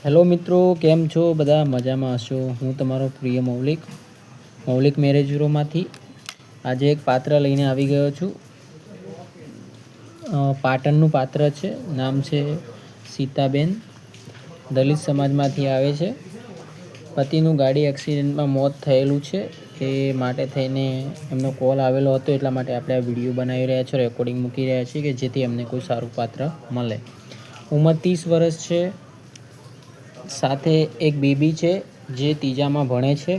Hello મિત્રો, કેમ છો? બધા મજામાં હશો. હું તમારો પ્રિય મૌલિક મેરેજ બ્યુરોમાંથી આજે એક પાત્ર લઈને આવી ગયો છું. પાટણનું પાત્ર છે. નામ છે સીતાબેન. દલિત સમાજમાંથી આવે છે. પતિનું ગાડી એક્સિડન્ટમાં મોત થયેલું છે. એ માટે થઈને એમનો કોલ આવેલો હતો. એટલા માટે આપણે આ વિડીયો બનાવી રહ્યા છીએ, રેકોર્ડિંગ મૂકી રહ્યા છીએ કે જેથી અમને કોઈ સારું પાત્ર મળે. ઉંમર 30 વર્ષ છે. સાથે એક બેબી છે જે ત્રીજામાં ભણે છે.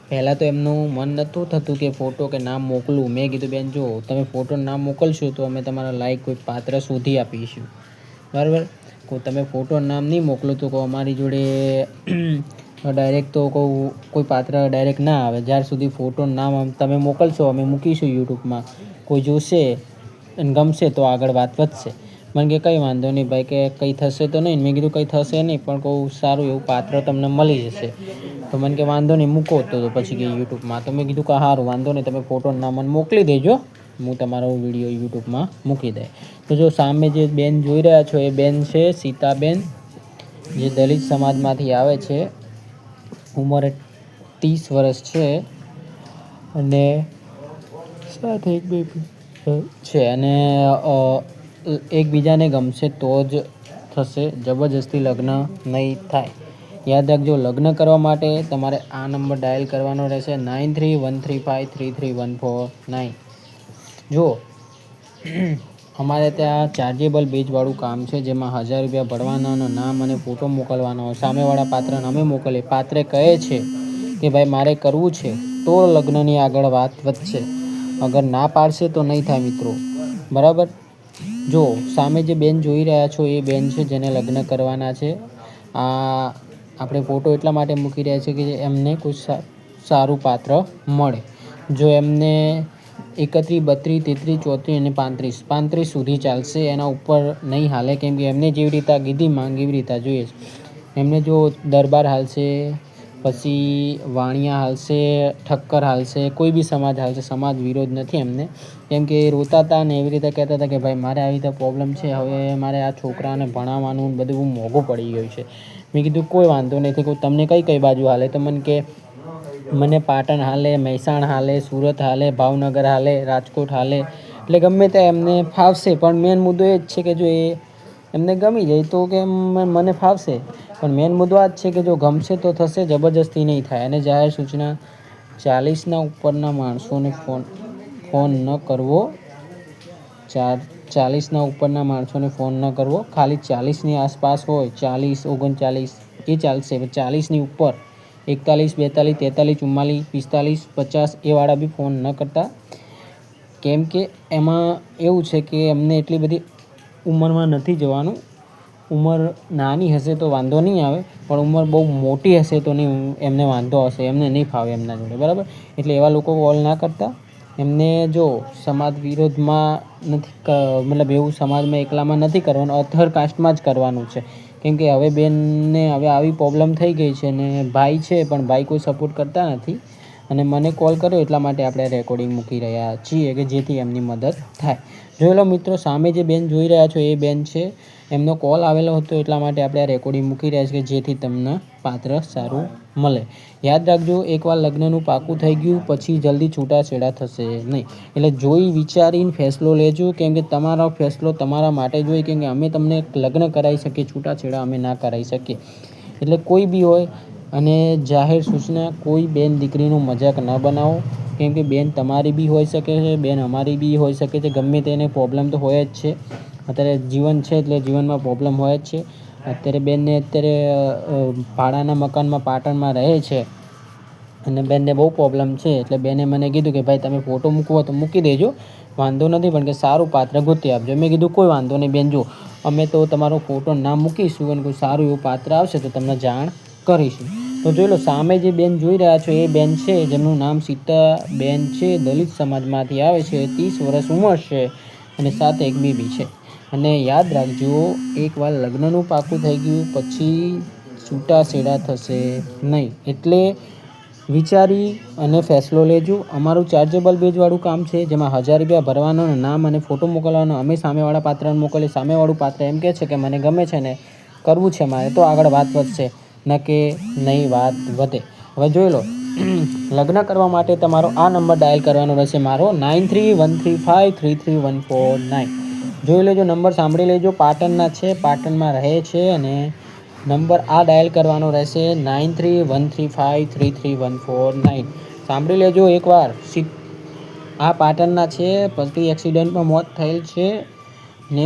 પહેલાં તો એમનું મન નહોતું થતું કે ફોટો કે નામ મોકલું. મેં કીધું, બેન જો તમે ફોટો નામ મોકલશો તો અમે તમારા લાયક કોઈ પાત્ર શોધી આપીશું, બરાબર. તમે ફોટો નામ નહીં મોકલો તો અમારી જોડે ડાયરેક્ટ તો કોઈ પાત્ર ડાયરેક્ટ ના આવે. જ્યાર સુધી ફોટો નામ તમે મોકલશો અમે મૂકીશું યુટ્યુબમાં, કોઈ જોશે અને ગમશે તો આગળ વાત વધશે. મને કે કંઈ વાંધો નહીં ભાઈ, કે કંઈ થશે તો નહીં. મેં કીધું કંઈ થશે નહીં, પણ કોઈ સારું એવું પાત્ર તમને મળી જશે. તો મને કે વાંધો નહીં, મૂકો તો પછી કે યુટ્યુબમાં. તો મેં કીધું કે સારું, વાંધો નહીં, તમે ફોટો નામ મને મોકલી દેજો, હું તમારો વિડીયો યુટ્યુબમાં મૂકી દે. તો જો સામે જે બેન જોઈ રહ્યા છો એ બેન છે સીતાબેન, જે દલિત સમાજમાંથી આવે છે. ઉંમરે 30 વર્ષ છે અને સાથે એક બેબી છે. અને એકબીજાને ગમશે તો જ થશે, જબરજસ્તી લગ્ન નહીં થાય. યાદ રાખજો, લગ્ન કરવા માટે તમારે આ નંબર ડાયલ કરવાનો રહેશે 9313533149. જો અમારે ત્યાં ચાર્જેબલ બેજવાળું કામ છે, જેમાં 1000 રૂપિયા ભરવાના, નામ અને ફોટો મોકલવાનો. સામેવાળા પાત્રને અમે મોકલીએ. પાત્રે કહે છે કે ભાઈ મારે કરવું છે તો લગ્નની આગળ વાત વધશે. અગર ના પાડશે તો નહીં થાય મિત્રો, બરાબર. જો સામે જે બેન જોઈ રહ્યા છો એ બેન છે જેને લગ્ન કરવાના છે. આપણે ફોટો એટલા માટે મૂકી રહ્યા છીએ કે એમને કોઈ સારું પાત્ર મળે. જો એમને 31, 32, 33, 34 અને 35 સુધી ચાલશે, એના ઉપર નહીં હાલે. કેમ કે એમને જેવી રીતે કીધી માંગ એવી રીતે જોઈએ છે. એમને જો દરબાર હાલશે, પછી વાણિયા હાલશે, ઠક્કર હાલશે, કોઈ બી સમાજ હાલશે. સમાજ વિરોધ નથી એમને. કેમ કે એ રોતા હતા ને એવી રીતે કહેતા હતા કે ભાઈ મારે આવી રીતે પ્રોબ્લેમ છે, હવે મારે આ છોકરાને ભણાવવાનું બધું બહુ મોંઘું પડી ગયું છે. મેં કીધું કોઈ વાંધો નથી, તમને કઈ બાજુ હાલે તો મને કે મને પાટણ હાલે, મહેસાણા હાલે, સુરત હાલે, ભાવનગર હાલે, રાજકોટ હાલે, એટલે ગમે ત્યાં એમને ફાવશે. પણ મેન મુદ્દો એ જ છે કે જો એમને ગમી જાય તો કે મને ફાવશે. પણ મેન મુદ્દો આ જ છે કે જો ગમશે તો થશે, જબરજસ્તી નહીં થાય. અને જાહેર સૂચના, 40ના ઉપરના માણસોને ફોન ન કરવો. 40ના ઉપરના માણસોને ફોન ન કરવો. ખાલી 40ની આસપાસ હોય, 40, 39 એ ચાલશે. 40ની ઉપર 41, 42, 43, 44, 45, 50 એ વાળા બી ફોન ન કરતા. કેમ કે એમાં એવું છે કે એમને એટલી બધી ઉંમરમાં નથી જવાનું. ઉંમર નાની હશે તો વાંધો નહીં આવે, પણ ઉંમર બહુ મોટી હશે તો નહીં, એમને વાંધો હશે, એમને નહીં ફાવે એમના જોડે, બરાબર. એટલે એવા લોકો કોલ ના કરતા. એમને જો સમાજ વિરોધમાં નથી, મતલબ એવું સમાજમાં એકલામાં નથી કરવાનું, અધર કાસ્ટમાં જ કરવાનું છે. કેમ કે હવે બેનને હવે આવી પ્રોબ્લેમ થઈ ગઈ છે ને ભાઈ છે, પણ ભાઈ કોઈ સપોર્ટ કરતા નથી. અને મને કોલ કર્યો એટલા માટે આપણે રેકોર્ડિંગ મૂકી રહ્યા છીએ કે જેથી એમની મદદ થાય. જોઈ લો મિત્રો, સામે જે બેન જોઈ રહ્યા છો એ બેન છે. એમનો કોલ આવેલો હતો એટલા માટે આપણે આ રેકોર્ડિંગ મૂકી રહ્યા છીએ કે જેથી તમને પાત્ર સારું મળે. યાદ રાખજો, એકવાર લગ્નનું પાકું થઈ ગયું પછી જલ્દી છૂટાછેડા થશે નહીં. એટલે જોઈ વિચારીને ફેસલો લેજો. કેમ કે તમારો ફેસલો તમારા માટે જોઈએ. કેમ કે અમે તમને લગ્ન કરાવી શકીએ, છૂટાછેડા અમે ના કરાવી શકીએ. એટલે કોઈ બી હોય, અને જાહેર સૂચના, કોઈ બેન દીકરીનો મજાક ન બનાવો. કેમ કે બેન તમારી બી હોઈ શકે છે, બેન અમારી બી હોઈ શકે છે. ગમે તેને પ્રોબ્લેમ તો હોય જ છે. અત્યારે જીવન છે એટલે જીવનમાં પ્રોબ્લેમ હોય જ છે. અત્યારે બેનને ભાડાના મકાનમાં પાટણમાં રહે છે અને બેનને બહુ પ્રોબ્લેમ છે. એટલે બેને મને કીધું કે ભાઈ તમે ફોટો મૂકવો તો મૂકી દેજો, વાંધો નથી, પણ કે સારું પાત્ર ગોતી આપજો. મેં કીધું કોઈ વાંધો નહીં બેન, જો અમે તો તમારો ફોટો નામ મૂકીશું અને કોઈ સારું એવું પાત્ર આવશે તો તમને જાણ કરીશું. તો જોઈ લો, સામે જે બેન જોઈ રહ્યા છો એ બેન છે, જેમનું નામ સીતાબેન છે. દલિત સમાજમાંથી આવે છે. 30 વર્ષ ઉંમર છે અને સાથે એક બેબી છે. અને યાદ રાખજો, એકવાર લગ્નનું પાકું થઈ ગયું પછી છૂટાછેડા થશે નહીં. એટલે વિચારી અને ફેસલો લેજો. અમારું ચાર્જેબલ બેજવાળું કામ છે, જેમાં 1000 રૂપિયા ભરવાનો, નામ અને ફોટો મોકલવાનો. અમે સામેવાળા પાત્રને મોકલીએ. સામેવાળું પાત્ર એમ કહે છે કે મને ગમે છે ને કરવું છે મારે તો આગળ વાત વધશે, ન કે નહીં વાત વધે. હવે જોઈ લો, લગ્ન કરવા માટે તમારો આ નંબર ડાયલ કરવાનો રહેશે મારો 9313533149. જોઈ લેજો, નંબર સાંભળી લેજો. પાટણના છે, પાટણમાં રહે છે, અને નંબર આ ડાયલ કરવાનો રહેશે 9313533149. સાંભળી લેજો એકવાર. આ પાટણના છે, પછી એક્સિડન્ટમાં મોત થયેલ છે ને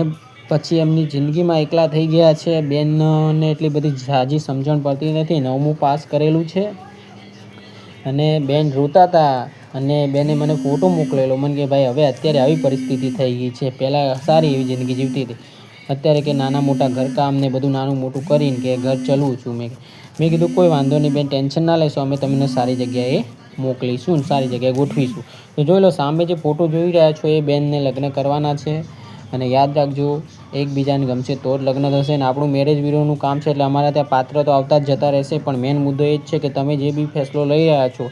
પછી એમની જિંદગીમાં એકલા થઈ ગયા છે. બેનને એટલી બધી ઝાઝી સમજણ પડતી નથી. 9મું પાસ કરેલું છે અને બેન રોતા હતા અને બેને મને ફોટો મોકલેલો. મને કે ભાઈ હવે અત્યારે આવી પરિસ્થિતિ થઈ ગઈ છે, પહેલાં સારી એવી જિંદગી જીવતી હતી, અત્યારે કે નાના મોટા ઘરકામ ને બધું નાનું મોટું કરીને કે ઘર ચલાવું છું. મેં કીધું કોઈ વાંધો નહીં બેન, ટેન્શન ના લેશો, અમે તમને સારી જગ્યાએ મોકલીશું, સારી જગ્યાએ ગોઠવીશું. તો જોઈ લો, સામે જે ફોટો જોઈ રહ્યા છો એ બેનને લગ્ન કરવાના છે. અને યાદ રાખજો, એકબીજાને ગમશે તો જ લગ્ન થશે. ને આપણું મેરેજ બ્યુરોનું કામ છે એટલે અમારા ત્યાં પાત્ર તો આવતા જ જતા રહેશે, પણ મેઇન મુદ્દો એ જ છે કે તમે જે બી ફેસલો લઈ રહ્યા છો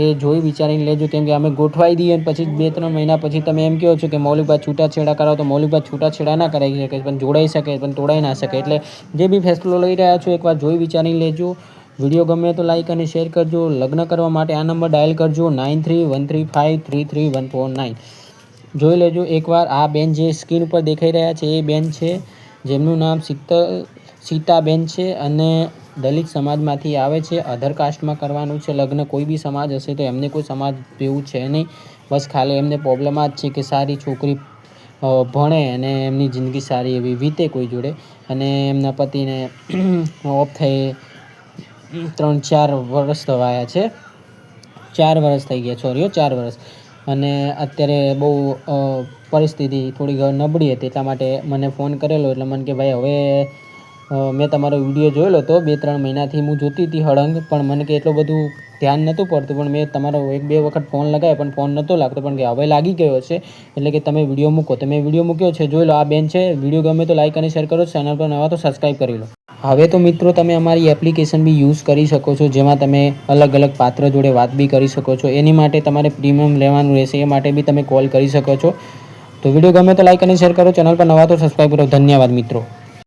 એ જોઈ વિચારીને લેજો. કેમ કે અમે ગોઠવાઈ દઈએ અને પછી 2-3 મહિના પછી તમે એમ કહો છો કે મૌલિકભાઈ છૂટાછેડા કરાવો, તો મૌલિકભાઈ છૂટાછેડા ના કરાવી શકે, પણ જોડાઈ શકે, પણ તોડાઈ ના શકે. એટલે જે બી ફેસલો લઈ રહ્યા છો એકવાર જોઈ વિચારીને લેજો. વિડીયો ગમે તો લાઈક અને શેર કરજો. લગ્ન કરવા માટે આ નંબર ડાયલ કરજો 9313533149. જોઈ લેજો એકવાર. આ બેન જે સ્ક્રીન ઉપર દેખાઈ રહ્યા છે એ બેન છે, જેમનું નામ સીતાબેન છે અને દલિત સમાજમાંથી આવે છે. અધર કાસ્ટમાં કરવાનું છે લગ્ન. કોઈ બી સમાજ હશે તો એમને કોઈ સમાજ જેવું છે નહીં, બસ ખાલી એમને પ્રોબ્લેમ આ જ છે કે સારી છોકરી ભણે અને એમની જિંદગી સારી એવી વીતે કોઈ જોડે. અને એમના પતિને ઓફ થઈ 3-4 વર્ષ થવાયા છે, 4 વર્ષ થઈ ગયા, 4 વર્ષ. અને અત્યારે બહુ પરિસ્થિતિ થોડી નબળી હતી, એટલા માટે મને ફોન કરેલો. એટલે મને કે ભાઈ હવે મેં તમારો વિડીયો જોયેલો હતો, 2-3 મહિનાથી હું જોતી હતી હળંગ, પણ મને કે એટલું બધું ધ્યાન નહોતું પડતું. પણ મેં તમારો 1-2 વખત ફોન લગાવ્યો પણ ફોન નહોતો લાગતો, પણ કે હવે લાગી ગયો છે એટલે કે તમે વિડીયો મૂકો. તો મેં વિડીયો મૂક્યો છે, જોઈ લો. આ બેન છે. વિડીયો ગમે તો લાઈક અને શેર કરો, ચેનલ પર નવા તો સબસ્ક્રાઈબ કરી લો. હવે તો મિત્રો તમે અમારી એપ્લિકેશન બી યુઝ કરી શકો છો, જેમાં તમે અલગ અલગ પાત્ર જોડે વાત બી કરી શકો છો. એની માટે તમારે પ્રીમિયમ લેવાનું રહેશે, એ માટે બી તમે કોલ કરી શકો છો. તો વિડીયો ગમે તો લાઈક અને શેર કરો, ચેનલ પર નવા તો સબસ્ક્રાઈબ કરો. ધન્યવાદ મિત્રો.